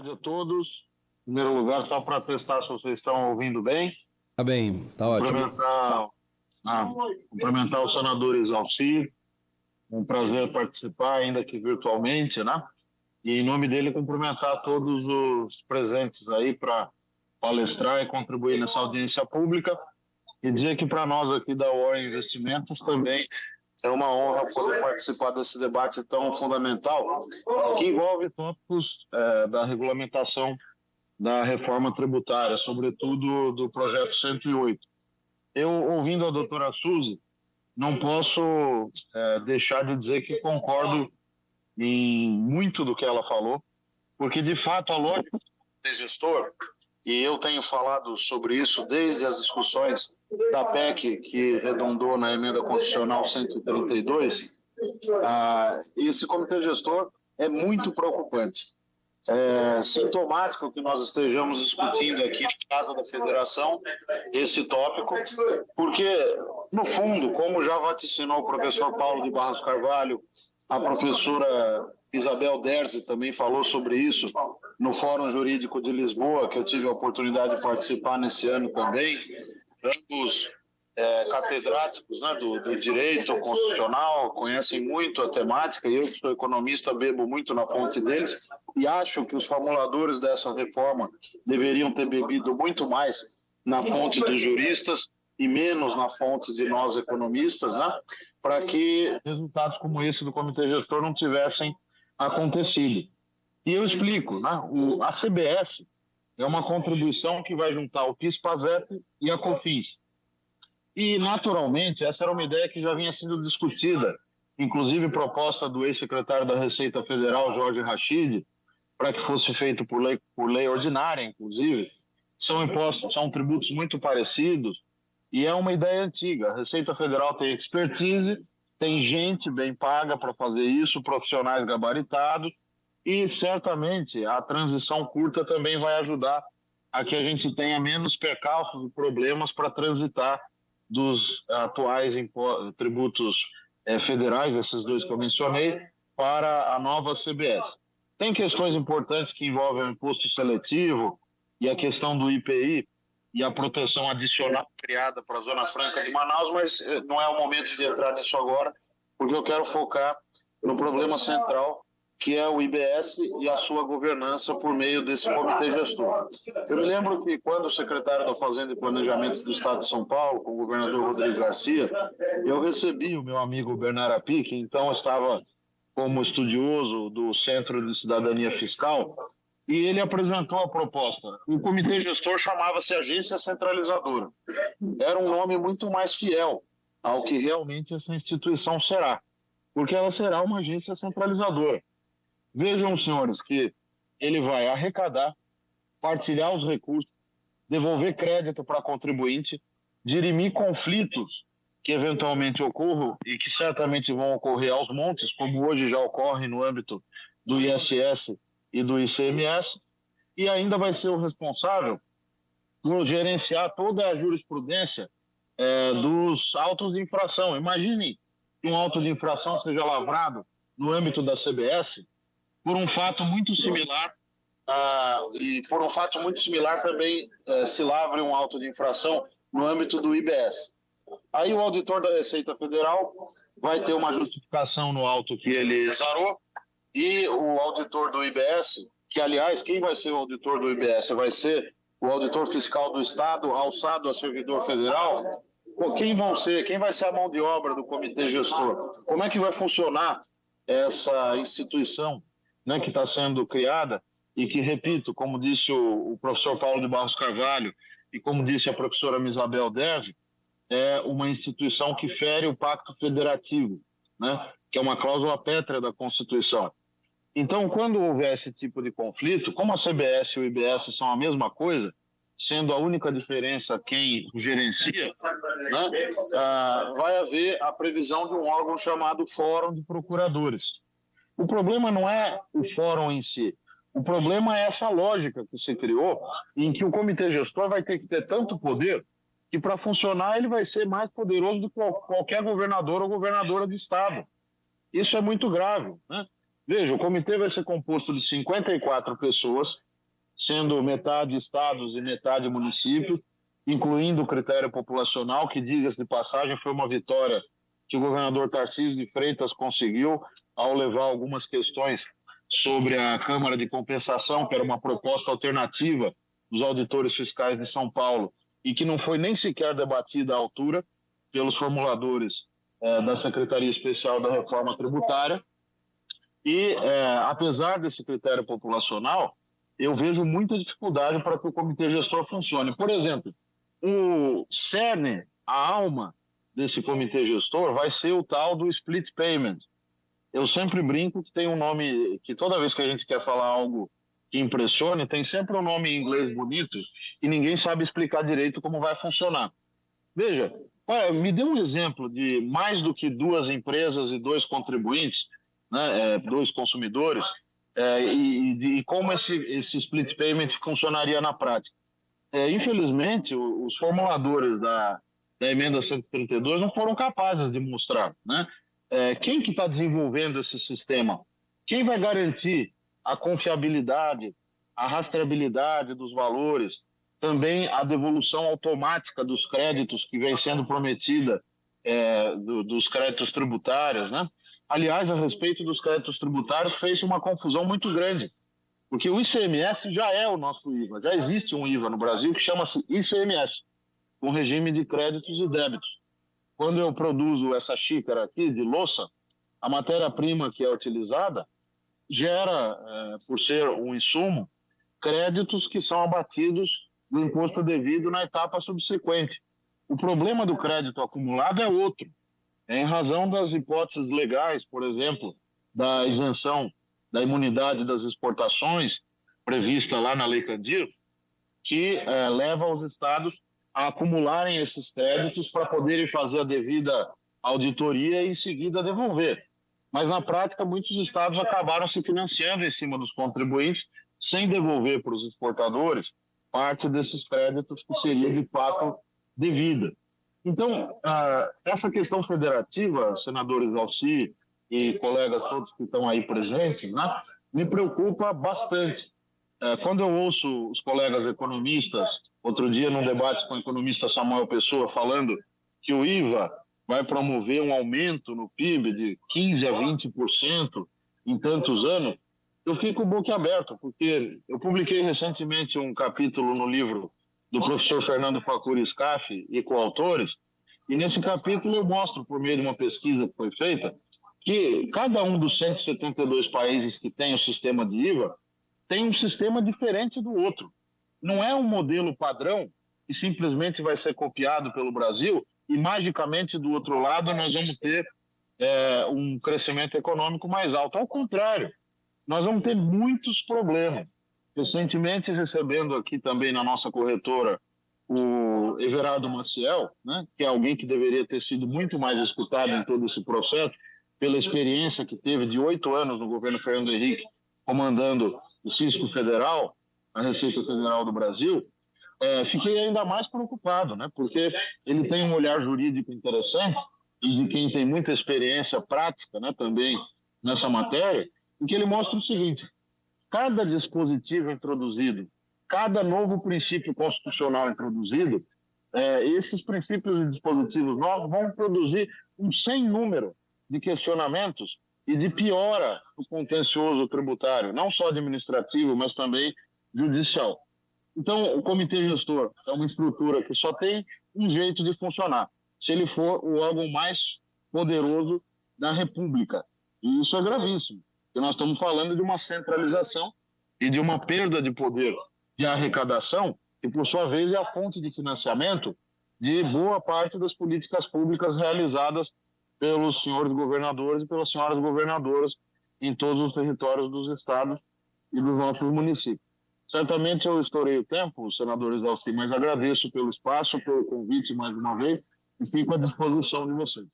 tarde a todos. Em primeiro lugar, só para testar se vocês estão ouvindo bem. Tá bem, tá ótimo. Cumprimentar o senador Exalcir. Um prazer participar, ainda que virtualmente, né? E em nome dele, cumprimentar todos os presentes aí para palestrar e contribuir nessa audiência pública. E dizer que para nós aqui da Warren Investimentos também é uma honra poder participar desse debate tão fundamental que envolve tópicos da regulamentação da reforma tributária, sobretudo do projeto 108. Eu, ouvindo a doutora Suzy, não posso deixar de dizer que concordo em muito do que ela falou, porque de fato a lógica do gestor, e eu tenho falado sobre isso desde as discussões da PEC que redundou na emenda constitucional 132, esse comitê gestor é muito preocupante. É sintomático que nós estejamos discutindo aqui na Casa da Federação esse tópico, porque, no fundo, como já vaticinou o professor Paulo de Barros Carvalho, a professora Isabel Derzi também falou sobre isso no Fórum Jurídico de Lisboa, que eu tive a oportunidade de participar nesse ano também, ambos catedráticos, né, do direito constitucional, conhecem muito a temática, e eu que sou economista bebo muito na fonte deles, e acho que os formuladores dessa reforma deveriam ter bebido muito mais na fonte dos juristas e menos na fonte de nós economistas, né, para que resultados como esse do comitê gestor não tivessem acontecido. E eu explico, né, a CBS é uma contribuição que vai juntar o PIS/PASEP e a COFINS. E, naturalmente, essa era uma ideia que já vinha sendo discutida, inclusive proposta do ex-secretário da Receita Federal, Jorge Rachid, para que fosse feito por lei ordinária, inclusive. São impostos, são tributos muito parecidos, e é uma ideia antiga. A Receita Federal tem expertise, tem gente bem paga para fazer isso, profissionais gabaritados, e certamente a transição curta também vai ajudar a que a gente tenha menos percalços e problemas para transitar dos atuais tributos federais, esses dois que eu mencionei, para a nova CBS. Tem questões importantes que envolvem o imposto seletivo e a questão do IPI e a proteção adicional criada para a Zona Franca de Manaus, mas não é o momento de entrar nisso agora, porque eu quero focar no problema central, que é o IBS e a sua governança por meio desse comitê gestor. Eu me lembro que quando o secretário da Fazenda e Planejamento do Estado de São Paulo, com o governador Rodrigo Garcia, eu recebi o meu amigo Bernardo Api, que então estava como estudioso do Centro de Cidadania Fiscal, e ele apresentou a proposta. O comitê gestor chamava-se Agência Centralizadora. Era um nome muito mais fiel ao que realmente essa instituição será, porque ela será uma agência centralizadora. Vejam, senhores, que ele vai arrecadar, partilhar os recursos, devolver crédito para contribuinte, dirimir conflitos que eventualmente ocorram e que certamente vão ocorrer aos montes, como hoje já ocorre no âmbito do ISS e do ICMS, e ainda vai ser o responsável por gerenciar toda a jurisprudência dos autos de infração. Imagine que um auto de infração seja lavrado no âmbito da CBS, por um fato muito similar, e por um fato muito similar também se lavre um auto de infração no âmbito do IBS. Aí o auditor da Receita Federal vai ter uma justificação no auto que ele exarou, e o auditor do IBS, que aliás, quem vai ser o auditor do IBS? Vai ser o auditor fiscal do Estado, alçado a servidor federal? Quem vai ser a mão de obra do comitê gestor? Como é que vai funcionar essa instituição, né, que está sendo criada e que, repito, como disse o professor Paulo de Barros Carvalho e como disse a professora Isabel Derzi, é uma instituição que fere o Pacto Federativo, né, que é uma cláusula pétrea da Constituição. Então, quando houver esse tipo de conflito, como a CBS e o IBS são a mesma coisa, sendo a única diferença quem gerencia, né, vai haver a previsão de um órgão chamado Fórum de Procuradores. O problema não é o fórum em si, o problema é essa lógica que se criou, em que o comitê gestor vai ter que ter tanto poder que, para funcionar, ele vai ser mais poderoso do que qualquer governador ou governadora de estado. Isso é muito grave, né? Veja, o comitê vai ser composto de 54 pessoas, sendo metade estados e metade municípios, incluindo o critério populacional, que, diga-se de passagem, foi uma vitória que o governador Tarcísio de Freitas conseguiu ao levar algumas questões sobre a Câmara de Compensação, que era uma proposta alternativa dos auditores fiscais de São Paulo, e que não foi nem sequer debatida à altura pelos formuladores da Secretaria Especial da Reforma Tributária. E, apesar desse critério populacional, eu vejo muita dificuldade para que o comitê gestor funcione. Por exemplo, o cerne, a alma desse comitê gestor vai ser o tal do split payment. Eu sempre brinco que tem um nome, que toda vez que a gente quer falar algo que impressione, tem sempre um nome em inglês bonito e ninguém sabe explicar direito como vai funcionar. Veja, me dê um exemplo de mais do que duas empresas e dois contribuintes, né, dois consumidores, e como esse split payment funcionaria na prática. Infelizmente, os formuladores da emenda 132 não foram capazes de mostrar, né? Quem que está desenvolvendo esse sistema? Quem vai garantir a confiabilidade, a rastreabilidade dos valores, também a devolução automática dos créditos que vem sendo prometida dos créditos tributários, né? Aliás, a respeito dos créditos tributários, fez uma confusão muito grande, porque o ICMS já é o nosso IVA, já existe um IVA no Brasil que chama-se ICMS, com regime de créditos e débitos. Quando eu produzo essa xícara aqui de louça, a matéria-prima que é utilizada gera, por ser um insumo, créditos que são abatidos do imposto devido na etapa subsequente. O problema do crédito acumulado é outro. É em razão das hipóteses legais, por exemplo, da isenção da imunidade das exportações, prevista lá na Lei Candir, que leva os estados a acumularem esses créditos para poderem fazer a devida auditoria e em seguida devolver. Mas, na prática, muitos estados acabaram se financiando em cima dos contribuintes sem devolver para os exportadores parte desses créditos que seria, de fato, devida. Então, essa questão federativa, senadores Alci e colegas todos que estão aí presentes, né, me preocupa bastante. Quando eu ouço os colegas economistas, outro dia num debate com o economista Samuel Pessoa, falando que o IVA vai promover um aumento no PIB de 15% a 20% em tantos anos, eu fico boquiaberto, porque eu publiquei recentemente um capítulo no livro do professor Fernando Facuri Scaff e coautores, e nesse capítulo eu mostro, por meio de uma pesquisa que foi feita, que cada um dos 172 países que tem o sistema de IVA tem um sistema diferente do outro. Não é um modelo padrão que simplesmente vai ser copiado pelo Brasil e magicamente do outro lado nós vamos ter um crescimento econômico mais alto. Ao contrário, nós vamos ter muitos problemas. Recentemente, recebendo aqui também na nossa corretora o Everardo Maciel, né, que é alguém que deveria ter sido muito mais escutado em todo esse processo, pela experiência que teve de 8 anos no governo Fernando Henrique, comandando o Fisco Federal, a Receita Federal do Brasil, fiquei ainda mais preocupado, né, porque ele tem um olhar jurídico interessante e de quem tem muita experiência prática, né, também nessa matéria, em que ele mostra o seguinte: cada dispositivo introduzido, cada novo princípio constitucional introduzido, esses princípios e dispositivos novos vão produzir um sem número de questionamentos e de piora do contencioso tributário, não só administrativo, mas também judicial. Então, o comitê gestor é uma estrutura que só tem um jeito de funcionar, se ele for o órgão mais poderoso da República. E isso é gravíssimo, porque nós estamos falando de uma centralização e de uma perda de poder de arrecadação, que, por sua vez, é a fonte de financiamento de boa parte das políticas públicas realizadas pelos senhores governadores e pelas senhoras governadoras em todos os territórios dos estados e dos nossos municípios. Certamente eu estourei o tempo, senadores Alci, mas agradeço pelo espaço, pelo convite mais uma vez e fico à disposição de vocês.